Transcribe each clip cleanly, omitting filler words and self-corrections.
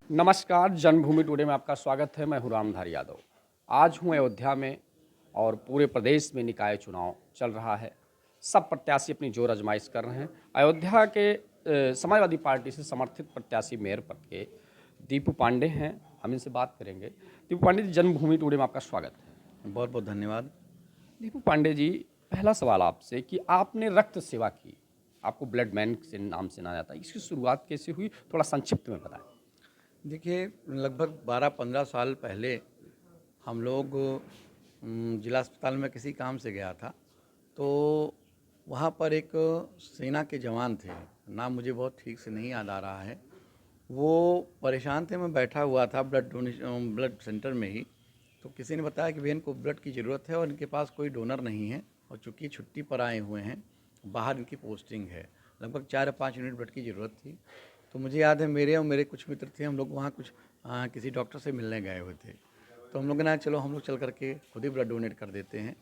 नमस्कार, जन्मभूमि टुडे में आपका स्वागत है। मैं हूं रामधारी यादव। आज हूं अयोध्या में और पूरे प्रदेश में निकाय चुनाव चल रहा है। सब प्रत्याशी अपनी जोर आजमाइश कर रहे हैं। अयोध्या के समाजवादी पार्टी से समर्थित प्रत्याशी मेयर पद के दीपू पांडे हैं, हम इनसे बात करेंगे। दीपू पांडे जी, जन्मभूमि टुडे में आपका स्वागत है। बहुत बहुत धन्यवाद। दीपू पांडे जी, पहला सवाल आपसे कि आपने रक्त सेवा की, आपको ब्लड मैन से नाम से जाना जाता है, इसकी शुरुआत कैसे हुई, थोड़ा संक्षिप्त में बताएं। देखिए, लगभग 12-15 साल पहले हम लोग जिला अस्पताल में किसी काम से गया था, तो वहाँ पर एक सेना के जवान थे, नाम मुझे बहुत ठीक से नहीं याद आ रहा है। वो परेशान थे, मैं बैठा हुआ था ब्लड सेंटर में ही, तो किसी ने बताया कि भैया इनको ब्लड की ज़रूरत है और इनके पास कोई डोनर नहीं है और चूँकि छुट्टी पर आए हुए हैं, बाहर इनकी पोस्टिंग है, लगभग 4 या 5 यूनिट ब्लड की ज़रूरत थी। तो मुझे याद है, मेरे और मेरे कुछ मित्र थे, हम लोग वहाँ कुछ किसी डॉक्टर से मिलने गए हुए थे। तो हम लोगों ने चलो हम लोग चल करके खुद ही ब्लड डोनेट कर देते हैं।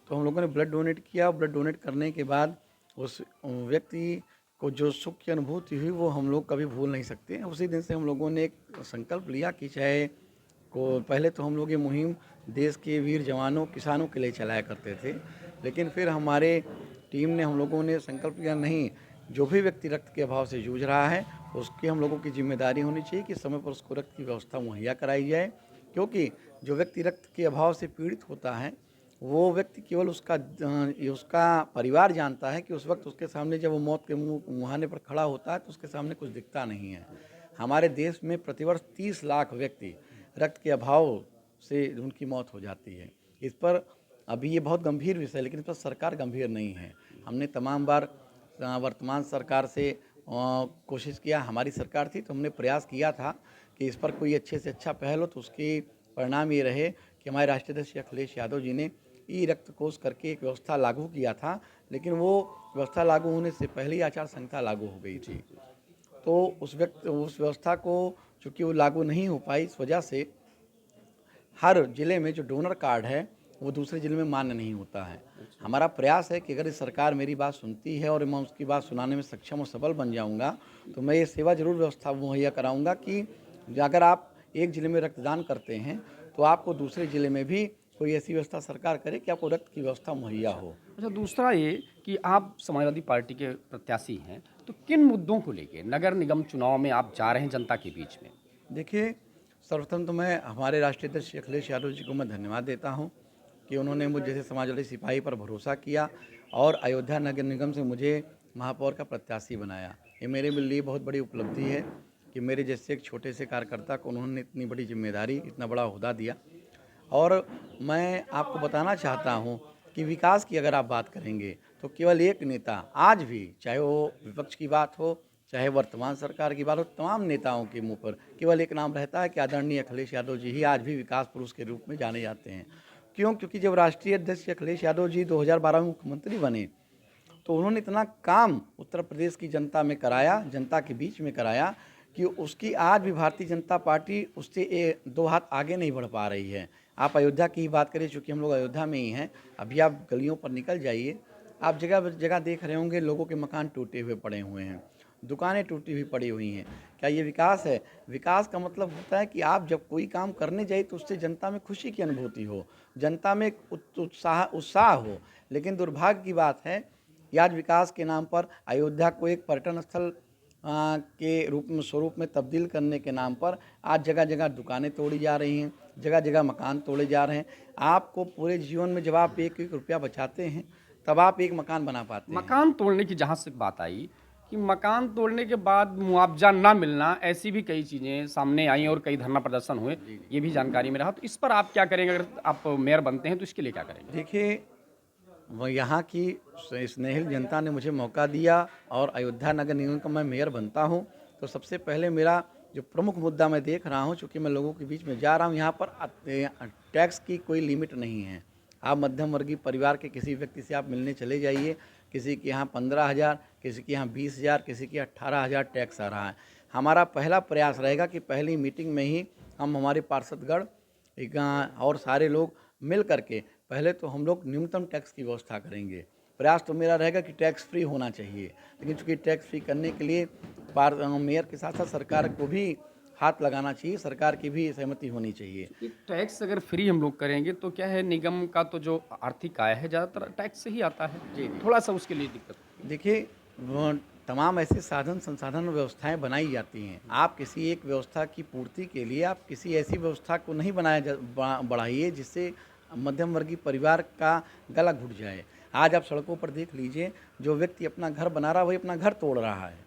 तो हम लोगों ने ब्लड डोनेट किया। ब्लड डोनेट करने के बाद उस व्यक्ति को जो सुख की अनुभूति हुई वो हम लोग कभी भूल नहीं सकते। उसी दिन से हम लोगों ने एक संकल्प लिया कि चाहे को पहले तो हम लोग ये मुहिम देश के वीर जवानों किसानों के लिए चलाया करते थे, लेकिन फिर हमारे टीम ने हम लोगों ने संकल्प लिया, नहीं, जो भी व्यक्ति रक्त के अभाव से जूझ रहा है उसकी हम लोगों की जिम्मेदारी होनी चाहिए कि समय पर उसको रक्त की व्यवस्था मुहैया कराई जाए। क्योंकि जो व्यक्ति रक्त के अभाव से पीड़ित होता है वो व्यक्ति केवल उसका परिवार जानता है कि उस वक्त उसके सामने जब वो मौत के मुहाने पर खड़ा होता है तो उसके सामने कुछ दिखता नहीं है। हमारे देश में प्रतिवर्ष 30 लाख व्यक्ति रक्त के अभाव से उनकी मौत हो जाती है। इस पर अभी ये बहुत गंभीर विषय है, लेकिन इस पर सरकार गंभीर नहीं है। हमने तमाम बार वर्तमान सरकार से कोशिश किया, हमारी सरकार थी तो हमने प्रयास किया था कि इस पर कोई अच्छे से अच्छा पहल हो, तो उसकी परिणाम ये रहे कि हमारे राष्ट्रीय अध्यक्ष अखिलेश यादव जी ने ई रक्त कोष करके एक व्यवस्था लागू किया था, लेकिन वो व्यवस्था लागू होने से पहले ही आचार संहिता लागू हो गई थी। तो उस व्यवस्था को चूँकि वो लागू नहीं हो पाई, इस वजह से हर ज़िले में जो डोनर कार्ड है वो दूसरे ज़िले में मान्य नहीं होता है। हमारा प्रयास है कि अगर इस सरकार मेरी बात सुनती है और मैं उसकी बात सुनाने में सक्षम और सबल बन जाऊंगा, तो मैं ये सेवा ज़रूर व्यवस्था मुहैया कराऊंगा कि अगर आप एक ज़िले में रक्तदान करते हैं तो आपको दूसरे ज़िले में भी कोई ऐसी व्यवस्था सरकार करे कि आपको रक्त की व्यवस्था मुहैया हो। अच्छा, दूसरा ये कि आप समाजवादी पार्टी के प्रत्याशी हैं, तो किन मुद्दों को लेके नगर निगम चुनाव में आप जा रहे हैं जनता के बीच में? देखिए, सर्वप्रथम तो मैं हमारे राष्ट्रीय अध्यक्ष अखिलेश यादव जी को मैं धन्यवाद देता हूँ कि उन्होंने मुझ जैसे समाजवादी सिपाही पर भरोसा किया और अयोध्या नगर निगम से मुझे महापौर का प्रत्याशी बनाया। ये मेरे लिए बहुत बड़ी उपलब्धि है कि मेरे जैसे एक छोटे से कार्यकर्ता को उन्होंने इतनी बड़ी जिम्मेदारी, इतना बड़ा ओहदा दिया। और मैं आपको बताना चाहता हूँ कि विकास की अगर आप बात करेंगे तो केवल एक नेता आज भी, चाहे वो विपक्ष की बात हो चाहे वर्तमान सरकार की बात हो, तमाम नेताओं के मुंह पर केवल एक नाम रहता है कि आदरणीय अखिलेश यादव जी ही आज भी विकास पुरुष के रूप में जाने जाते हैं। क्यों? क्योंकि जब राष्ट्रीय अध्यक्ष अखिलेश यादव जी 2012 में मुख्यमंत्री बने तो उन्होंने इतना काम उत्तर प्रदेश की जनता में कराया, जनता के बीच में कराया कि उसकी आज भी भारतीय जनता पार्टी उससे 2 हाथ आगे नहीं बढ़ पा रही है। आप अयोध्या की ही बात करें, चूँकि हम लोग अयोध्या में ही हैं, अभी आप गलियों पर निकल जाइए, आप जगह जगह देख रहे होंगे लोगों के मकान टूटे हुए पड़े हुए हैं, दुकानें टूटी हुई पड़ी हुई हैं। क्या ये विकास है? विकास का मतलब होता है कि आप जब कोई काम करने जाइए तो उससे जनता में खुशी की अनुभूति हो, जनता में एक उत्साह हो। लेकिन दुर्भाग्य की बात है कि आज विकास के नाम पर अयोध्या को एक पर्यटन स्थल के स्वरूप में तब्दील करने के नाम पर आज जगह जगह दुकानें तोड़ी जा रही हैं, जगह जगह मकान तोड़े जा रहे हैं। आपको पूरे जीवन में जब आप एक एक रुपया बचाते हैं तब आप एक मकान बना पाते हैं। मकान तोड़ने की जहाँ से बात आई कि मकान तोड़ने के बाद मुआवजा ना मिलना, ऐसी भी कई चीज़ें सामने आई और कई धरना प्रदर्शन हुए, ये भी जानकारी में रहा। तो इस पर आप क्या करेंगे? अगर आप मेयर बनते हैं तो इसके लिए क्या करेंगे? देखिए, वह यहाँ की स्नेहिल जनता ने मुझे मौका दिया और अयोध्या नगर निगम का मैं मेयर बनता हूँ, तो सबसे पहले मेरा जो प्रमुख मुद्दा मैं देख रहा हूँ, चूँकि मैं लोगों के बीच में जा रहा हूँ, यहाँ पर टैक्स की कोई लिमिट नहीं है। आप मध्यम वर्गीय परिवार के किसी व्यक्ति से आप मिलने चले जाइए, किसी के यहाँ 15,000, किसी के यहाँ 20,000, किसी के 18,000 टैक्स आ रहा है। हमारा पहला प्रयास रहेगा कि पहली मीटिंग में ही हम हमारे पार्षदगण और सारे लोग मिल करके पहले तो हम लोग न्यूनतम टैक्स की व्यवस्था करेंगे। प्रयास तो मेरा रहेगा कि टैक्स फ्री होना चाहिए, लेकिन चूँकि टैक्स फ्री करने के लिए मेयर के साथ साथ सरकार को भी हाथ लगाना चाहिए, सरकार की भी सहमति होनी चाहिए। ये टैक्स अगर फ्री हम लोग करेंगे तो क्या है, निगम का तो जो आर्थिक आय है ज़्यादातर टैक्स से ही आता है। जी, जी। थोड़ा-सा उसके लिए दिक्कत होती है। देखिए, वो तमाम ऐसे साधन संसाधन और व्यवस्थाएं बनाई जाती हैं। आप किसी एक व्यवस्था की पूर्ति के लिए आप किसी ऐसी व्यवस्था को नहीं बढ़ाइए जिससे मध्यम वर्गीय परिवार का गला घुट जाए। आज आप सड़कों पर देख लीजिए, जो व्यक्ति अपना घर बना रहा है वही अपना घर तोड़ रहा है।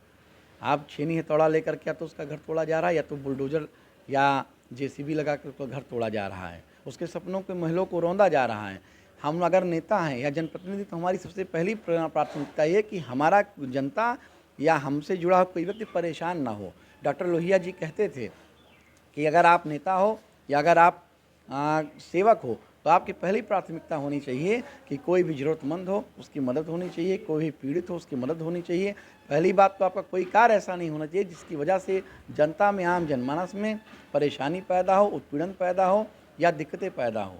आप छेनी हथौड़ा लेकर के या तो उसका घर तोड़ा जा रहा है, या तो बुलडोजर या जेसीबी लगा कर उसका घर तोड़ा जा रहा है। उसके सपनों के महलों को रौंदा जा रहा है। हम अगर नेता हैं या जनप्रतिनिधि, तो हमारी सबसे पहली प्राथमिकता ये कि हमारा जनता या हमसे जुड़ा हुआ कोई व्यक्ति परेशान ना हो। डॉक्टर लोहिया जी कहते थे कि अगर आप नेता हो या अगर आप सेवक हो, तो आपकी पहली प्राथमिकता होनी चाहिए कि कोई भी ज़रूरतमंद हो उसकी मदद होनी चाहिए, कोई भी पीड़ित हो उसकी मदद होनी चाहिए। पहली बात तो आपका कोई कार्य ऐसा नहीं होना चाहिए जिसकी वजह से जनता में, आम जनमानस में परेशानी पैदा हो, उत्पीड़न पैदा हो या दिक्कतें पैदा हो।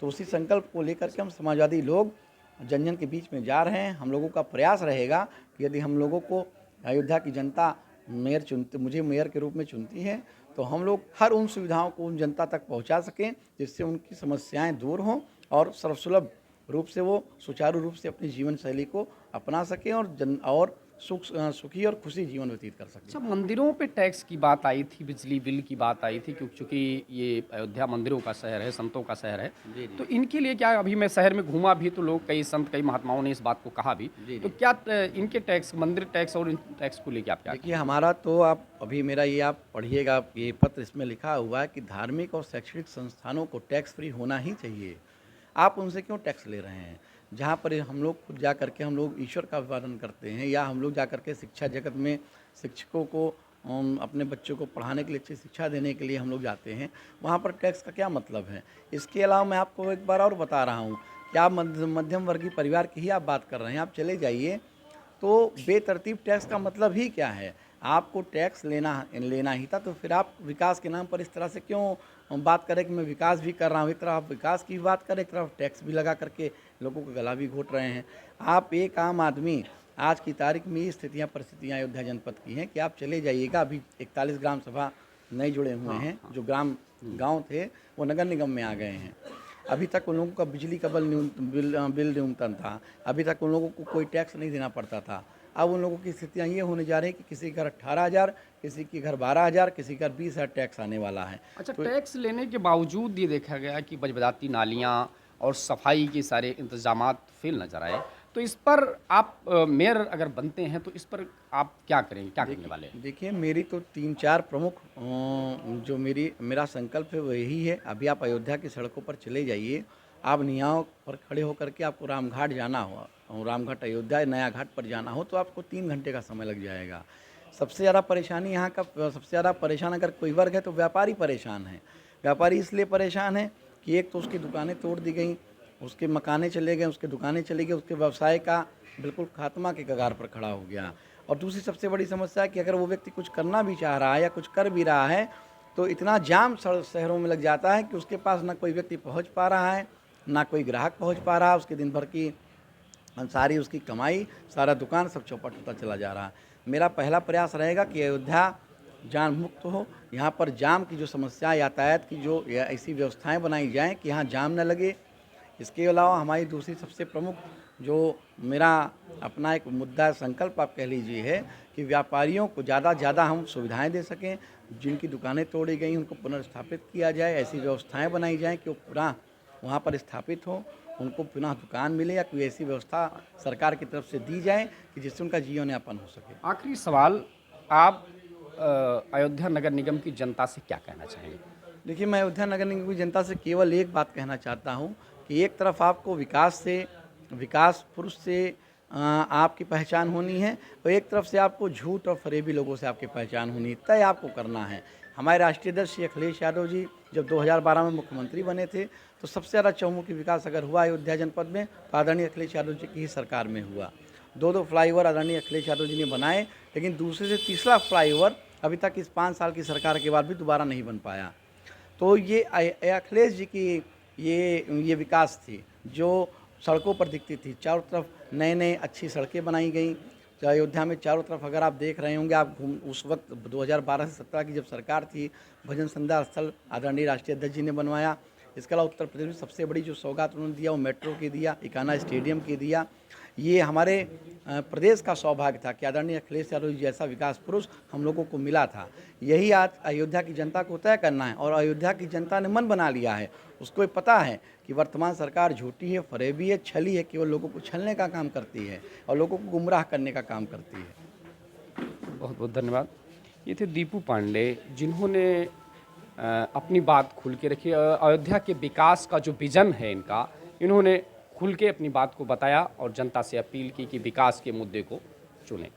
तो उसी संकल्प को लेकर के हम समाजवादी लोग जन जन के बीच में जा रहे हैं। हम लोगों का प्रयास रहेगा कि यदि हम लोगों को अयोध्या की जनता मुझे मेयर के रूप में चुनती है, तो हम लोग हर उन सुविधाओं को उन जनता तक पहुंचा सकें जिससे उनकी समस्याएं दूर हों और सर्वसुलभ रूप से वो सुचारू रूप से अपनी जीवन शैली को अपना सकें और सुखी और खुशी जीवन व्यतीत कर सकें। अच्छा, मंदिरों पे टैक्स की बात आई थी, बिजली बिल की बात आई थी, क्योंकि चूँकि ये अयोध्या मंदिरों का शहर है, संतों का शहर है। जी, जी। तो इनके लिए क्या, अभी मैं शहर में घूमा भी तो लोग, कई संत, कई महात्माओं ने इस बात को कहा भी। जी, तो जी। क्या इनके टैक्स, मंदिर टैक्स और इन टैक्स को लेके आप क्या देखिए, हमारा तो आप अभी मेरा ये आप पढ़िएगा, ये पत्र इसमें लिखा हुआ है कि धार्मिक और शैक्षणिक संस्थानों को टैक्स फ्री होना ही चाहिए। आप उनसे क्यों टैक्स ले रहे हैं? जहाँ पर हम लोग खुद जा करके हम लोग ईश्वर का अभिवादन करते हैं, या हम लोग जा करके शिक्षा जगत में शिक्षकों को अपने बच्चों को पढ़ाने के लिए, अच्छी शिक्षा देने के लिए हम लोग जाते हैं, वहाँ पर टैक्स का क्या मतलब है? इसके अलावा मैं आपको एक बार और बता रहा हूँ कि आप मध्यम वर्गीय परिवार की ही आप बात कर रहे हैं। आप चले जाइए, तो बेतरतीब टैक्स का मतलब ही क्या है? आपको टैक्स लेना ही था, तो फिर आप विकास के नाम पर इस तरह से क्यों बात करें कि मैं विकास भी कर रहा हूँ? एक तरफ आप विकास की बात करें, एक तरफ टैक्स भी लगा करके लोगों का गला भी घोट रहे हैं। आप एक आम आदमी, आज की तारीख में ये स्थितियाँ परिस्थितियाँ अयोध्या जनपद की हैं कि आप चले जाइएगा, अभी 41 ग्राम सभा नए जुड़े हुए हैं। जो गाँव थे वो नगर निगम में आ गए हैं। अभी तक उन लोगों का बिजली का बिल न्यूनतम था। अभी तक उन लोगों को कोई टैक्स नहीं देना पड़ता था। अब उन लोगों की स्थितियाँ ये होने जा रही हैं कि किसी के घर 18,000, किसी के घर 12,000, किसी के घर 20,000 टैक्स आने वाला है। अच्छा, तो टैक्स लेने के बावजूद ये देखा गया कि बजबजाती नालियाँ और सफाई के सारे इंतजामात फेल नज़र आए। तो इस पर आप मेयर अगर बनते हैं तो इस पर आप क्या करेंगे, क्या करने वाले हैं? देखिए, मेरी तो 3-4 प्रमुख जो मेरा संकल्प है वो यही है। अभी आप अयोध्या की सड़कों पर चले जाइए, आप नियाव पर खड़े होकर के आपको रामघाट जाना हो, और रामघाट अयोध्या नया घाट पर जाना हो, तो आपको 3 घंटे का समय लग जाएगा। सबसे ज़्यादा परेशानी यहाँ का, सबसे ज़्यादा परेशान अगर कोई वर्ग है तो व्यापारी परेशान है। व्यापारी इसलिए परेशान है कि एक तो उसकी दुकानें तोड़ दी गई, उसके मकाने चले गए, उसके दुकानें चली गई, उसके व्यवसाय का बिल्कुल खात्मा के कगार पर खड़ा हो गया। और दूसरी सबसे बड़ी समस्या है कि अगर वो व्यक्ति कुछ करना भी चाह रहा है या कुछ कर भी रहा है, तो इतना जाम शहरों में लग जाता है कि उसके पास ना कोई व्यक्ति पहुंच पा रहा है, ना कोई ग्राहक पहुंच पा रहा है। उसके दिन भर की सारी उसकी कमाई, सारा दुकान सब चौपट होता चला जा रहा है। मेरा पहला प्रयास रहेगा कि अयोध्या जाम मुक्त हो। यहाँ पर जाम की जो समस्या, यातायात की जो ऐसी व्यवस्थाएं बनाई जाएं कि यहाँ जाम न लगे। इसके अलावा हमारी दूसरी सबसे प्रमुख जो मेरा अपना एक मुद्दा, संकल्प आप कह लीजिए, है कि व्यापारियों को ज़्यादा से ज़्यादा हम सुविधाएं दे सकें। जिनकी दुकानें तोड़ी गई उनको पुनर्स्थापित किया जाए, ऐसी व्यवस्थाएं बनाई जाएं कि वो पुनः वहाँ पर स्थापित हों, उनको पुनः दुकान मिले, या कोई ऐसी व्यवस्था सरकार की तरफ से दी जाए कि जिससे उनका जीवन यापन हो सके। आखिरी सवाल, आप अयोध्या नगर निगम की जनता से क्या कहना चाहेंगे? देखिए, मैं अयोध्या नगर निगम की जनता से केवल एक बात कहना चाहता हूँ कि एक तरफ आपको विकास पुरुष से आपकी पहचान होनी है, और एक तरफ से आपको झूठ और फरेबी लोगों से आपकी पहचान होनी है। तय आपको करना है। हमारे राष्ट्रीय अध्यक्ष श्री अखिलेश यादव जी जब 2012 में मुख्यमंत्री बने थे, तो सबसे ज़्यादा चहुमुखी विकास अगर हुआ अयोध्या जनपद में, तो आदरणीय अखिलेश यादव जी की ही सरकार में हुआ। 2 फ्लाईओवर आदरणीय अखिलेश यादव जी ने बनाए, लेकिन दूसरे से तीसरा फ्लाईओवर अभी तक इस 5 साल की सरकार के बाद भी दोबारा नहीं बन पाया। तो ये अखिलेश जी की ये विकास थी जो सड़कों पर दिखती थी। चारों तरफ नए अच्छी सड़कें बनाई गई, तो अयोध्या में चारों तरफ अगर आप देख रहे होंगे, आप उस वक्त 2012 से 17 की जब सरकार थी, भजन संध्या स्थल आदरणीय राष्ट्रीय अध्यक्ष जी ने बनवाया। इसके अलावा उत्तर प्रदेश में सबसे बड़ी जो सौगात उन्होंने दिया वो मेट्रो की दिया, इकाना स्टेडियम की दिया। ये हमारे प्रदेश का सौभाग्य था कि आदरणीय अखिलेश यादव जी जैसा विकास पुरुष हम लोगों को मिला था। यही आज अयोध्या की जनता को तय करना है और अयोध्या की जनता ने मन बना लिया है। उसको पता है कि वर्तमान सरकार झूठी है, फरेबी है, छली है, केवल लोगों को छलने का काम करती है और लोगों को गुमराह करने का काम करती है। बहुत बहुत धन्यवाद। ये थे दीपू पांडे, जिन्होंने अपनी बात खुल के रखी। अयोध्या के विकास का जो विज़न है इनका, इन्होंने खुल के अपनी बात को बताया और जनता से अपील की कि विकास के मुद्दे को चुनें।